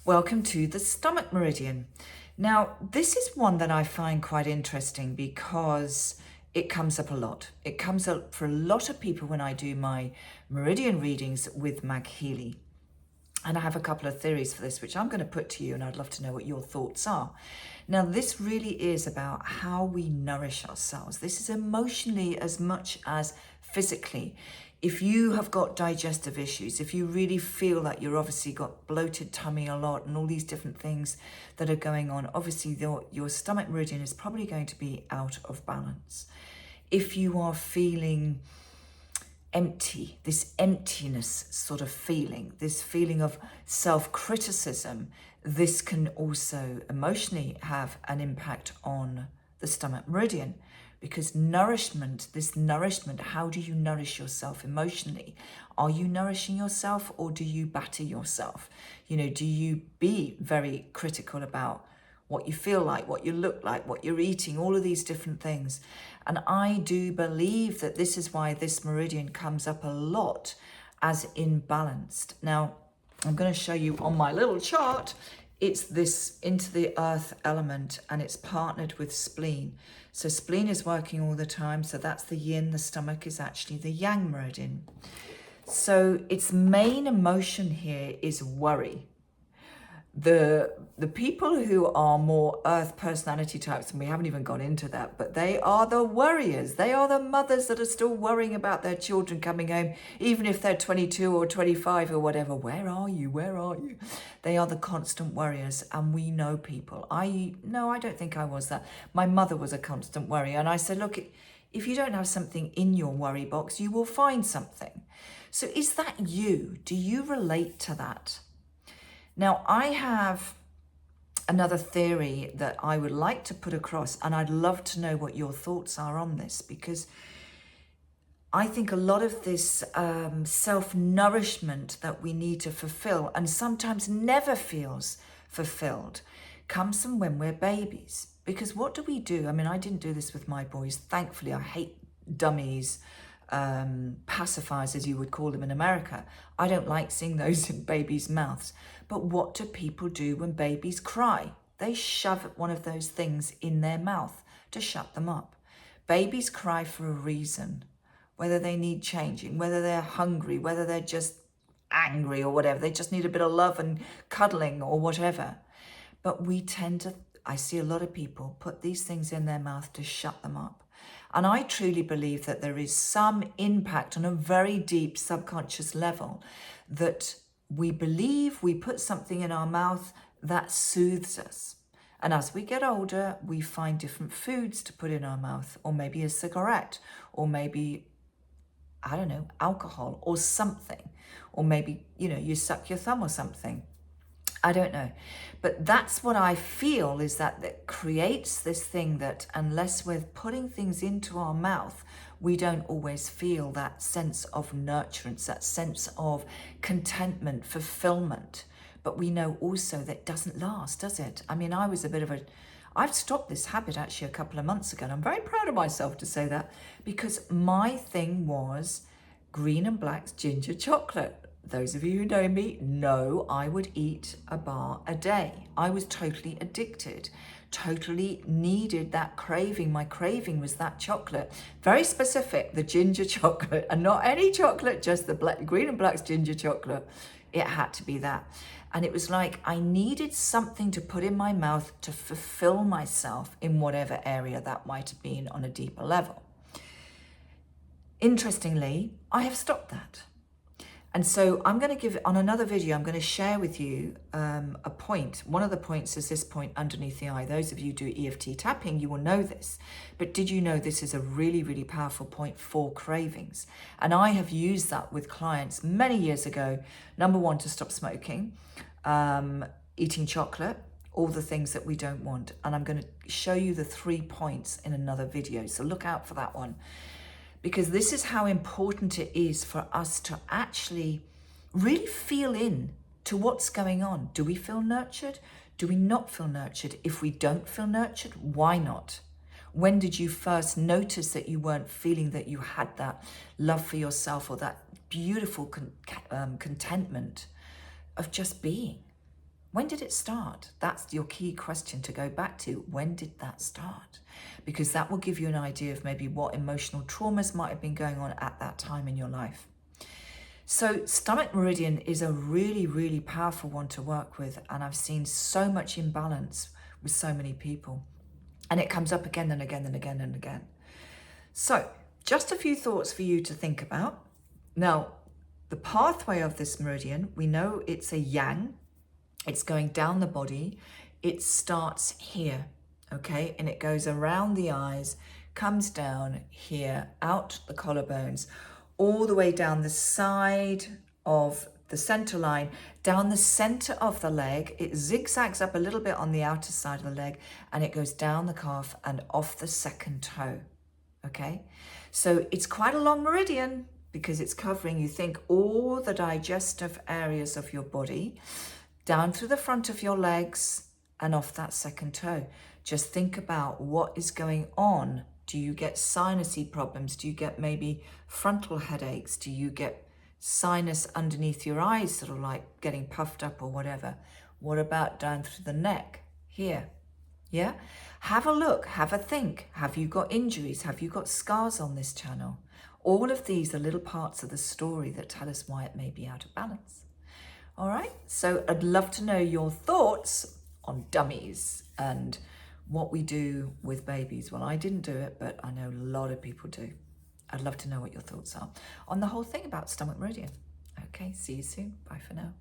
Welcome to the stomach meridian. Now, this is one that I find quite interesting because it comes up a lot. It comes up for a lot of people when I do my meridian readings with Mag Healy. And I have a couple of theories for this, which I'm going to put to you, and I'd love to know what your thoughts are. Now, this really is about how we nourish ourselves. This is emotionally as much as physically. If you have got digestive issues, if you really feel that you're obviously got bloated tummy a lot and all these different things that are going on, obviously your stomach meridian is probably going to be out of balance. If you are feeling empty, this emptiness sort of feeling, this feeling of self-criticism, this can also emotionally have an impact on the stomach meridian, because this nourishment, how do you nourish yourself emotionally? Are you nourishing yourself, or do you batter yourself? Do you be very critical about what you feel like, what you look like, what you're eating, all of these different things? And I do believe that this is why this meridian comes up a lot as imbalanced. Now, I'm going to show you on my little chart, it's this into the earth element, and it's partnered with spleen. So spleen is working all the time. So that's the yin. The stomach is actually the yang meridian. So its main emotion here is worry. The people who are more earth personality types, and we haven't even gone into that, but they are the warriors. They are the mothers that are still worrying about their children coming home, even if they're 22 or 25 or whatever. Where are you? Where are you? They are the constant worriers, and we know people. I don't think I was that. My mother was a constant worrier, and I said, look, if you don't have something in your worry box, you will find something. So is that you? Do you relate to that? Now, I have another theory that I would like to put across, and I'd love to know what your thoughts are on this, because I think a lot of this self-nourishment that we need to fulfill, and sometimes never feels fulfilled, comes from when we're babies. Because what do we do? I mean, I didn't do this with my boys. Thankfully, I hate dummies, pacifiers, as you would call them in America. I don't like seeing those in babies' mouths. But what do people do when babies cry? They shove one of those things in their mouth to shut them up. Babies cry for a reason, whether they need changing, whether they're hungry, whether they're just angry or whatever. They just need a bit of love and cuddling or whatever. But I see a lot of people put these things in their mouth to shut them up. And I truly believe that there is some impact on a very deep subconscious level that we believe we put something in our mouth that soothes us. And as we get older, we find different foods to put in our mouth, or maybe a cigarette, or maybe, I don't know, alcohol or something, or maybe, you suck your thumb or something. I don't know. But that's what I feel, is that creates this thing that unless we're putting things into our mouth, we don't always feel that sense of nurturance, that sense of contentment, fulfillment. But we know also that it doesn't last, does it? I mean, I've stopped this habit actually a couple of months ago, and I'm very proud of myself to say that, because my thing was green and black's ginger chocolate. Those of you who know me know I would eat a bar a day. I was totally addicted, totally needed that craving. My craving was that chocolate, very specific, the ginger chocolate, and not any chocolate, just the green and black's ginger chocolate. It had to be that. And it was like I needed something to put in my mouth to fulfill myself in whatever area that might have been on a deeper level. Interestingly, I have stopped that. And so I'm going to on another video, I'm going to share with you a point. One of the points is this point underneath the eye. Those of you who do EFT tapping, you will know this. But did you know this is a really, really powerful point for cravings? And I have used that with clients many years ago. Number one, to stop smoking, eating chocolate, all the things that we don't want. And I'm going to show you the 3 points in another video. So look out for that one. Because this is how important it is for us to actually really feel in to what's going on. Do we feel nurtured? Do we not feel nurtured? If we don't feel nurtured, why not? When did you first notice that you weren't feeling that you had that love for yourself, or that beautiful contentment of just being? When did it start? That's your key question to go back to. When did that start? Because that will give you an idea of maybe what emotional traumas might have been going on at that time in your life. So stomach meridian is a really, really powerful one to work with. And I've seen so much imbalance with so many people. And it comes up again and again and again and again. So just a few thoughts for you to think about. Now, the pathway of this meridian, we know it's a yang. It's going down the body. It starts here, okay? And it goes around the eyes, comes down here, out the collarbones, all the way down the side of the center line, down the center of the leg. It zigzags up a little bit on the outer side of the leg, and it goes down the calf and off the second toe, okay? So it's quite a long meridian because it's covering, you think, all the digestive areas of your body, down through the front of your legs and off that second toe. Just think about what is going on. Do you get sinusy problems? Do you get maybe frontal headaches? Do you get sinus underneath your eyes that are like getting puffed up or whatever? What about down through the neck here? Yeah? Have a look, have a think. Have you got injuries? Have you got scars on this channel? All of these are little parts of the story that tell us why it may be out of balance. All right, so I'd love to know your thoughts on dummies and what we do with babies. Well, I didn't do it, but I know a lot of people do. I'd love to know what your thoughts are on the whole thing about stomach meridian. Okay, see you soon. Bye for now.